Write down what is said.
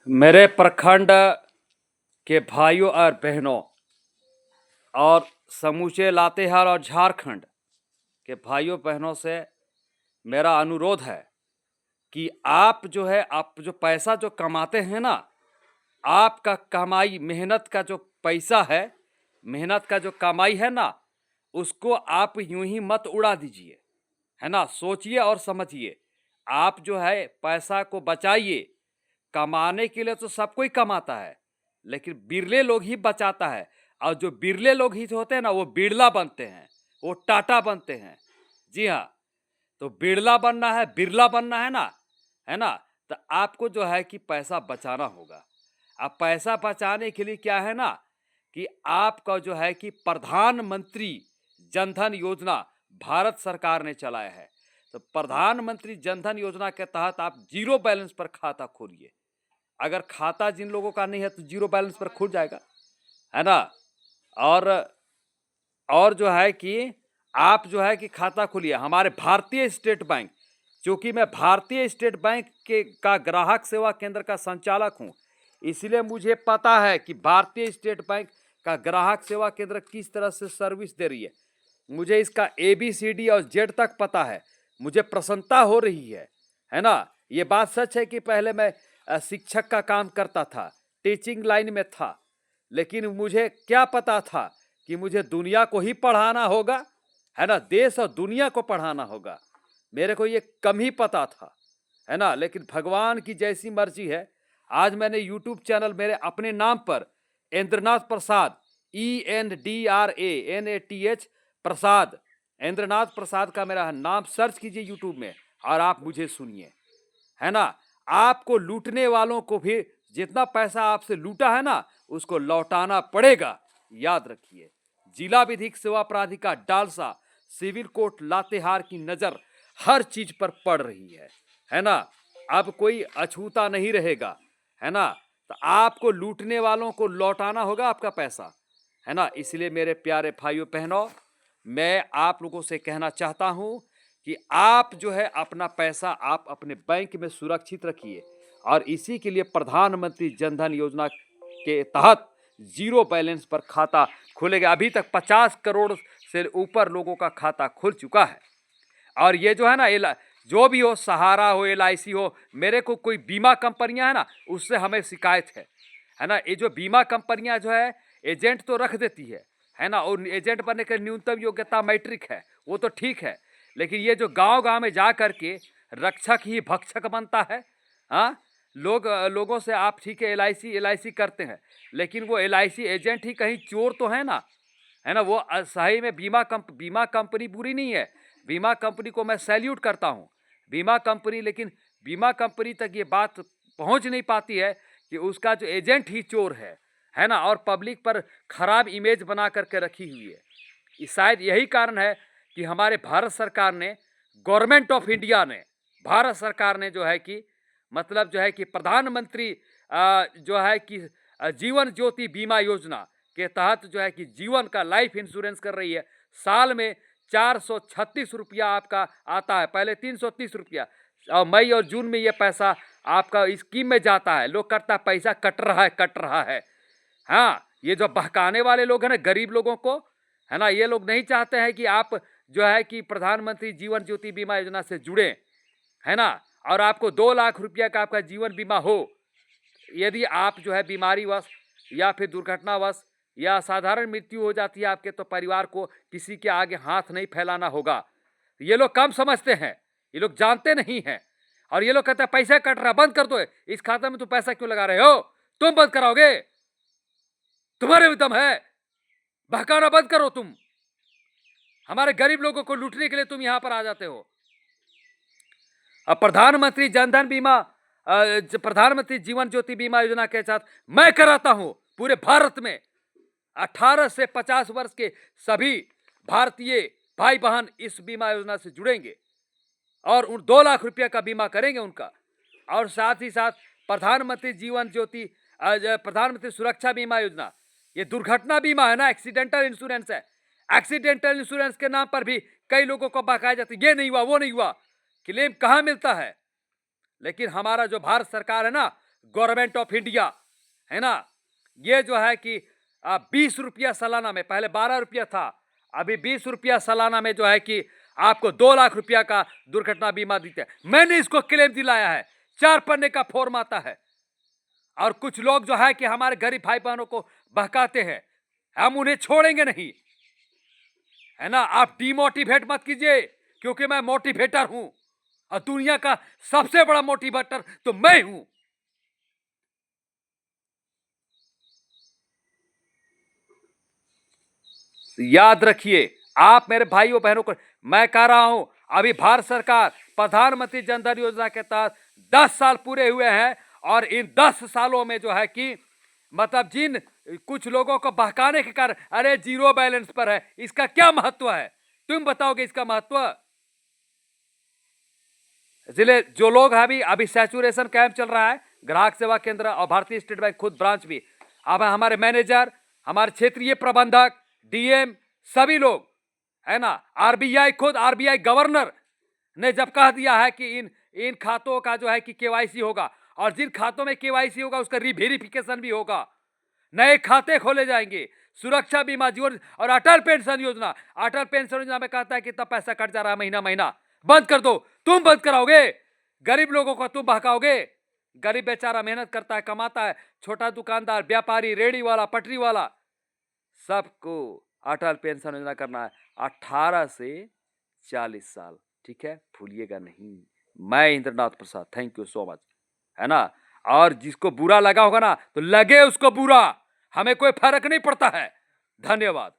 मेरे प्रखंड के भाइयों और बहनों और समूचे लातेहार और झारखंड के भाइयों बहनों से मेरा अनुरोध है कि आप जो पैसा जो कमाते हैं ना, आपका कमाई मेहनत का जो पैसा है, मेहनत का जो कमाई है ना, उसको आप यूं ही मत उड़ा दीजिए, है ना। सोचिए और समझिए। आप जो है पैसा को बचाइए। कमाने के लिए तो सब कोई कमाता है, लेकिन बिरले लोग ही बचाता है। और जो बिरले लोग ही होते हैं ना, वो बिरला बनते हैं, वो टाटा बनते हैं। जी हाँ। तो बिरला बनना है ना, है ना। तो आपको जो है कि पैसा बचाना होगा। अब पैसा बचाने के लिए क्या है ना, कि आपका जो है कि प्रधानमंत्री जनधन योजना भारत सरकार ने चलाया है। तो प्रधानमंत्री जनधन योजना के तहत आप जीरो बैलेंस पर खाता खोलिए। अगर खाता जिन लोगों का नहीं है तो जीरो बैलेंस पर खुल जाएगा, है ना। और और जो है कि आप जो है कि खाता खोलिए हमारे भारतीय स्टेट बैंक। क्योंकि मैं भारतीय स्टेट बैंक के का ग्राहक सेवा केंद्र का संचालक हूं, इसलिए मुझे पता है कि भारतीय स्टेट बैंक का ग्राहक सेवा केंद्र किस तरह से सर्विस दे रही है। मुझे इसका ABCD और Z तक पता है। मुझे प्रसन्नता हो रही है ना। ये बात सच है कि पहले मैं शिक्षक का काम करता था, टीचिंग लाइन में था, लेकिन मुझे क्या पता था कि मुझे दुनिया को ही पढ़ाना होगा, है ना। देश और दुनिया को पढ़ाना होगा, मेरे को ये कम ही पता था, है ना। लेकिन भगवान की जैसी मर्जी है, आज मैंने यूट्यूब चैनल मेरे अपने नाम पर इंद्रनाथ प्रसाद, ENDRANATH प्रसाद, इंद्रनाथ प्रसाद का मेरा नाम सर्च कीजिए यूट्यूब में और आप मुझे सुनिए, है ना। आपको लूटने वालों को भी जितना पैसा आपसे लूटा है ना, उसको लौटाना पड़ेगा, याद रखिए। जिला विधिक सेवा प्राधिकार डालसा, सिविल कोर्ट लातेहार की नजर हर चीज पर पड़ रही है ना। अब कोई अछूता नहीं रहेगा, है ना। तो आपको लूटने वालों को लौटाना होगा आपका पैसा, है ना। इसलिए मेरे प्यारे भाइयों बहनों, मैं आप लोगों से कहना चाहता हूं कि आप जो है अपना पैसा आप अपने बैंक में सुरक्षित रखिए। और इसी के लिए प्रधानमंत्री जनधन योजना के तहत जीरो बैलेंस पर खाता खुलेगा। अभी तक 50 करोड़ से ऊपर लोगों का खाता खुल चुका है। और ये जो है ना, जो भी हो, सहारा हो, LIC हो, मेरे को कोई बीमा कंपनियां है ना, उससे हमें शिकायत है ना। ये जो बीमा कंपनियां जो है, एजेंट तो रख देती है ना। और एजेंट बनने के न्यूनतम योग्यता मैट्रिक है, वो तो ठीक है। लेकिन ये जो गांव गांव में जा करके रक्षक ही भक्षक बनता है, हाँ। लोगों से आप ठीक है LIC करते हैं, लेकिन वो LIC एजेंट ही कहीं चोर तो है ना। वो सही में बीमा कंपनी बुरी नहीं है, बीमा कंपनी को मैं सैल्यूट करता हूँ, बीमा कंपनी। लेकिन बीमा कंपनी तक ये बात पहुँच नहीं पाती है कि उसका जो एजेंट ही चोर है ना। और पब्लिक पर खराब इमेज बना करके रखी हुई है। शायद यही कारण है कि हमारे भारत सरकार ने, गवर्नमेंट ऑफ इंडिया ने, भारत सरकार ने जो है कि मतलब जो है कि प्रधानमंत्री जो है कि जीवन ज्योति बीमा योजना के तहत जो है कि जीवन का लाइफ इंश्योरेंस कर रही है। साल में 436 रुपया आपका आता है, पहले 330 रुपया। और मई और जून में ये पैसा आपका स्कीम में जाता है। लोग करता पैसा कट रहा है। हाँ, ये जो बहकाने वाले लोग हैं ना गरीब लोगों को, है ना, ये लोग नहीं चाहते हैं कि आप जो है कि प्रधानमंत्री जीवन ज्योति बीमा योजना से जुड़े, है ना। और आपको 2 लाख रुपया का आपका जीवन बीमा हो। यदि आप जो है बीमारीवश या फिर दुर्घटनावश या साधारण मृत्यु हो जाती है आपके, तो परिवार को किसी के आगे हाथ नहीं फैलाना होगा। ये लोग कम समझते हैं, ये लोग जानते नहीं हैं। और ये लोग कहते हैं पैसा कट रहा, बंद कर दो, इस खाते में तुम पैसा क्यों लगा रहे हो, तुम बंद कराओगे, तुम्हारे में दम है, बहकाना बंद करो। तुम हमारे गरीब लोगों को लूटने के लिए तुम यहां पर आ जाते हो। अब प्रधानमंत्री जनधन बीमा, प्रधानमंत्री जीवन ज्योति बीमा योजना के साथ मैं कराता हूं पूरे भारत में 18 से 50 वर्ष के सभी भारतीय भाई बहन इस बीमा योजना से जुड़ेंगे और उन 2 लाख रुपया का बीमा करेंगे उनका। और साथ ही साथ प्रधानमंत्री जीवन ज्योति, प्रधानमंत्री सुरक्षा बीमा योजना, ये दुर्घटना बीमा है ना, एक्सीडेंटल इंश्योरेंस है। एक्सीडेंटल इंश्योरेंस के नाम पर भी कई लोगों को बकाया जाता है, ये नहीं हुआ वो नहीं हुआ, क्लेम कहां मिलता है। लेकिन हमारा जो भारत सरकार है ना, गवर्नमेंट ऑफ इंडिया, है ना, ये जो है कि 20 रुपया सालाना में, पहले 12 रुपया था, अभी 20 रुपया सालाना में जो है कि आपको 2 लाख रुपया का दुर्घटना बीमा देते हैं। मैंने इसको क्लेम दिलाया है, 4 पन्ने का फॉर्म आता है। और कुछ लोग जो है कि हमारे गरीब भाई बहनों को बहकाते हैं, हम उन्हें छोड़ेंगे नहीं, है ना। आप डिमोटिवेट मत कीजिए, क्योंकि मैं मोटिवेटर हूं और दुनिया का सबसे बड़ा मोटिवेटर तो मैं हूं। याद रखिए, आप मेरे भाइयों बहनों को मैं कह रहा हूं, अभी भारत सरकार प्रधानमंत्री जन धन योजना के तहत 10 साल पूरे हुए हैं, और इन 10 सालों में जो है कि मतलब जिन कुछ लोगों को बहकाने के कारण, अरे जीरो बैलेंस पर है, इसका क्या महत्व है, तुम बताओगे इसका महत्व। जिले जो लोग अभी अभी सैचुरेशन कैंप चल रहा है, ग्राहक सेवा केंद्र और भारतीय स्टेट बैंक खुद ब्रांच भी, अब हमारे मैनेजर, हमारे क्षेत्रीय प्रबंधक, डीएम, सभी लोग, है ना, आरबीआई खुद, आरबीआई गवर्नर ने जब कह दिया है कि इन खातों का जो है कि केवाईसी होगा, और जिन खातों में केवाईसी होगा उसका रीवेरिफिकेशन भी होगा, नए खाते खोले जाएंगे, सुरक्षा बीमा, जीवन और अटल पेंशन योजना। अटल पेंशन योजना में कहता है कि इतना पैसा कट जा रहा है महीना महीना, बंद कर दो। तुम बंद कराओगे, गरीब लोगों को तुम बहकाओगे। गरीब बेचारा मेहनत करता है, कमाता है, छोटा दुकानदार, व्यापारी, रेडी वाला, पटरी वाला, सबको अटल पेंशन योजना करना है 18 से 40 साल, ठीक है, भूलिएगा नहीं। मैं इंद्रनाथ प्रसाद, थैंक यू सो मच, है ना। और जिसको बुरा लगा होगा ना, तो लगे उसको बुरा, हमें कोई फर्क नहीं पड़ता है। धन्यवाद।